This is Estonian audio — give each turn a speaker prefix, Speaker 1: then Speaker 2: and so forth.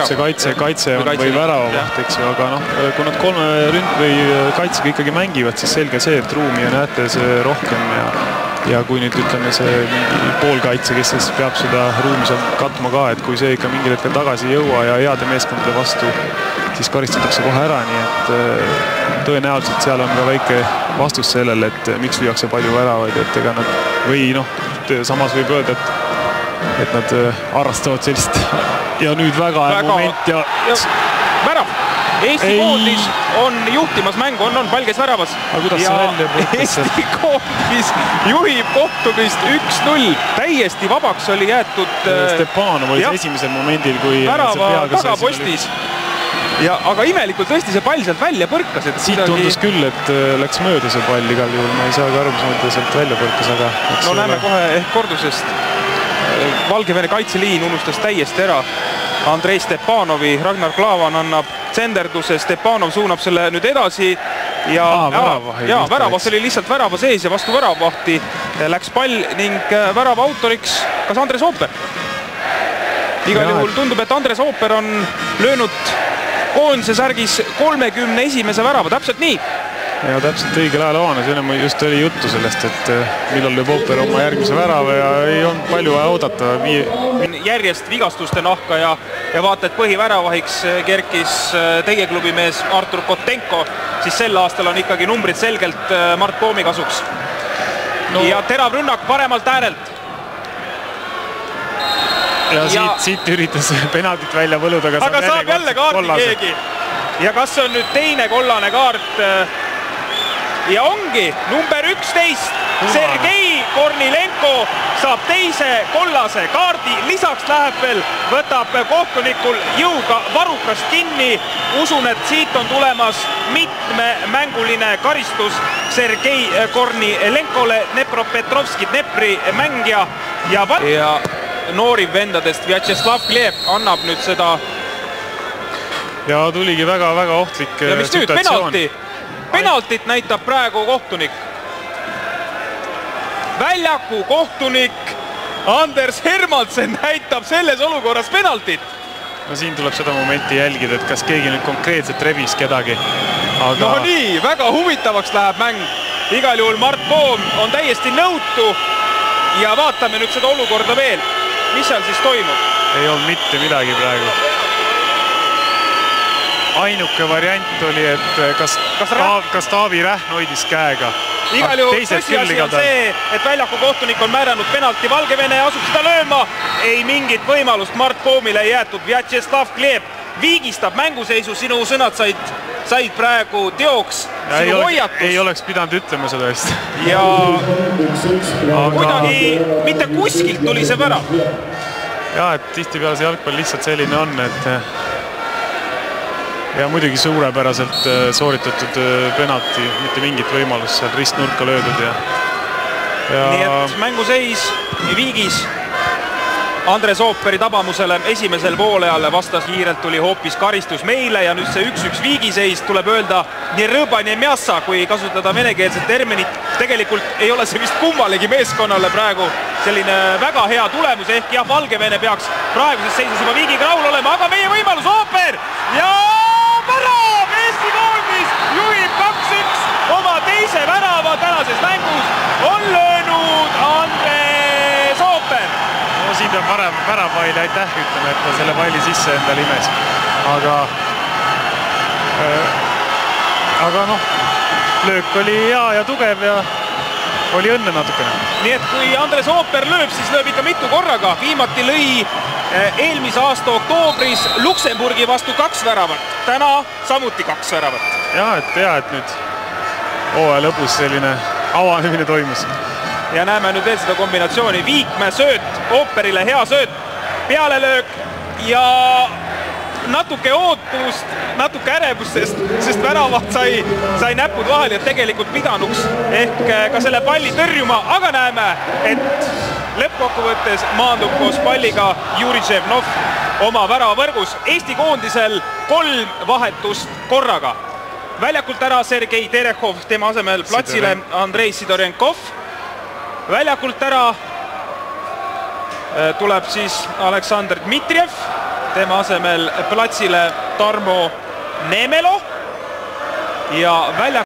Speaker 1: See kaitse on või väravavaht, eks ju, aga kui nad kolme kaitsega ikkagi mängivad, siis selge see, et ruumi on jättes rohkem ja kui nüüd ütleme see poolkaitse, kes siis peab seda ruumi seal katma ka, et kui see ikka mingil hetkel tagasi ei jõua ja heade meeskondade vastu, siis karistatakse kohe ära, nii et tõenäoliselt seal on ka väike vastus sellele, et miks lüüakse palju väravaid, et ega nad või samas võib öelda, et nad harrastavad sellist ja nüüd väga hea moment ja
Speaker 2: värav. Eesti koondis on juhtimas mängu, on pall käis väravas.
Speaker 1: Aga kuidas see välja põrkas?
Speaker 2: Eesti koondis juhib kohtumist 1-0. Täiesti vabaks oli jäetud
Speaker 1: Stepanov oli esimesel momendil, kui
Speaker 2: värava tagapostis. Aga imelikult tõesti see pall sealt välja põrkas.
Speaker 1: Siit tundus küll, et läks mööda see pall igal juhul. Ma ei saa ka aru, mis mõte sealt välja põrkas, aga...
Speaker 2: No näeme kohe ehk kordusest. Valgevene kaitseliin unustas täiesti ära Andrei Stepanovi, Ragnar Klavan annab tsenderduse, Stepanov suunab selle nüüd edasi ja väravas oli lihtsalt värava sees ja vastu väravavahti läks pall ning värava autoriks kas Andres Ooper. Igal juhul tundub, et Andres Ooper on löönud koondise särgis 31. värava, täpselt nii.
Speaker 1: Ja täpselt õigel ajal avanes, just oli juttu sellest, et millal lööb Ooper oma järgmise värava ja ei olnud palju vaja oodata.
Speaker 2: Järjest vigastuste nahka ja vaata, et põhiväravahiks kerkis teie klubimees Artur Kotenko, siis sel aastal on ikkagi numbrid selgelt Mart Poomi kasuks. Ja terav rünnak paremalt äärelt.
Speaker 1: Ja siit üritas penaltit välja võluda,
Speaker 2: aga saab jälle kaardi keegi. Ja kas on nüüd teine kollane kaart? Ja ongi number 11, Sergei Kornilenko saab teise kollase kaardi, lisaks läheb veel, võtab kohtunikul jõuga varukast kinni. Usun, et siit on tulemas mitmemänguline karistus Sergei Kornilenkole, Dnepropetrovski Dnepri mängija ja noori vendadest Vjatšeslav Gleb annab nüüd seda.
Speaker 1: Ja tuligi väga ohtlik
Speaker 2: ja mis nüüd, penalti? Penaltit näitab praegu kohtunik. Väljaku kohtunik Anders Hermansen näitab selles olukorras penaltit.
Speaker 1: No siin tuleb seda momenti jälgida, et kas keegi nüüd konkreetselt rebis kedagi.
Speaker 2: No nii, väga huvitavaks läheb mäng. Igal juhul Mart Poom on täiesti nõutu ja vaatame nüüd seda olukorda veel. Mis seal siis toimub?
Speaker 1: Ei olnud mitte midagi praegu. Ainuke variant oli, et kas Taavi Rähn hoidis käega.
Speaker 2: Igal juhul tõsiasi on see, et väljaku kohtunik on määranud penalti Valgevene ja asub seda lööma. Ei mingit võimalust Mart Poomile ei jäetud. Vjatšeslav Gleb viigistab mänguseisu, sinu sõnad said praegu teoks. Sinu hoiatus.
Speaker 1: Ei oleks pidanud ütlema seda eest.
Speaker 2: Ja kuidagi mitte kuskilt tuli see värav.
Speaker 1: Ja, et tihti peale see jalgpall lihtsalt selline on, et ja muidugi suurepäraselt sooritatud penalti, mitte mingit võimalust seal ristnurka löödud.
Speaker 2: Nii et mänguseis viigis Andres Ooperi tabamusele esimesel poolajale vastas kiirelt tuli hoopis karistus meile ja nüüd see 1-1 viigiseis tuleb öelda nii rõba, nii mjassa, kui kasutada venekeelset terminit. Tegelikult ei ole see vist kummalegi meeskonnale praegu selline väga hea tulemus, ehk jah, Valgevene peaks praeguses seisus juba viigiga rahul olema, aga meie võimalus Ooper ja värav! Eesti koondis juhib 2-1 oma teise värava tänases mängus on löönud Andres Ooper.
Speaker 1: No siin peab väravvaili aitäh ütlema, et ta selle palli sisse endal imes. Aga löök oli hea ja tugev ja oli õnne natukene.
Speaker 2: Nii et kui Andres Ooper lööb, siis lööb ikka mitu korraga. Viimati lõi eelmise aasta oktoobris Luksemburgi vastu 2 väravat. Täna samuti 2 väravat.
Speaker 1: Et nüüd hooaja lõpus selline avanemine toimus.
Speaker 2: Ja näeme nüüd veel seda kombinatsiooni. Viikmäe sööt, Ooperile hea sööt, pealelöök ja natuke ootust, natuke ärevust, sest väravaht sai näpud vahel ja tegelikult pidanuks ehk ka selle palli tõrjuma, aga näeme, et lõppkokkuvõttes maandub koos palliga Juri Tševnov oma väravavõrgus. Eesti koondisel 3 vahetust korraga. Väljakult ära Sergei Terehov, tema asemel platsile Andrei Sidorenkov. Väljakult ära tuleb siis Aleksandr Dmitrijev tema asemel platsile Tarmo Neemelo ja välja